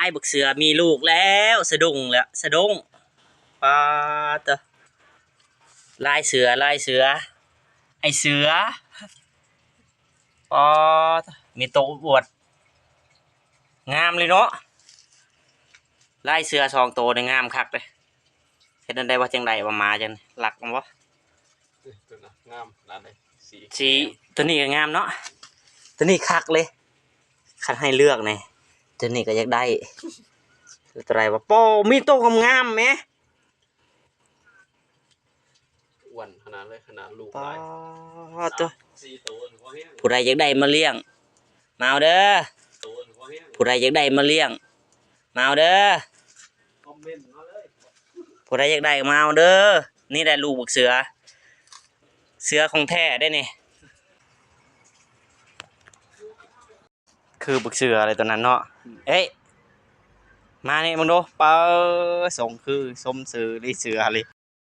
ไอ้บักเสือมีลูกแล้วสะดุ้งแล้วสะดุ้งปาตะลายเสือลายเสือไอเสือปาตะมีโตอวดงามเลยเนาะลายเสือ2 ตัวได้งามคักเลยเห็นได้ว่าจังไดว่ามาจังหลักมั้งวะตัวน่ะงามร้านใดสีตัวนี้ก็งามเนาะตัวนี้คักเลยคันให้เลือกไงตัวนี้ก็อยากได้ตัวไรวะโปมีโตงามๆไหมอ้วนขนาดเลยขนาดลูก ปอ หลาย ตัว 4 ตัวหรือว่าเฮี้ยง ผู้ใดอยากได้มาเลี้ยงมาเอาเด้อ ตัวหรือว่าเฮี้ยง ผู้ใดอยากได้มาเลี้ยงมาเอาเด้อ คอมเมนต์มาเลย ผู้ใดอยากได้มาเอาเด้อนี่ได้ลูกบักเสือเสือของแท้ได้นี่คือบักเสืออะไรตัวนั้นเนาะเอ้ยมานี่มึงดูเปล่าส่งคือสมซื้อลิเสือเลย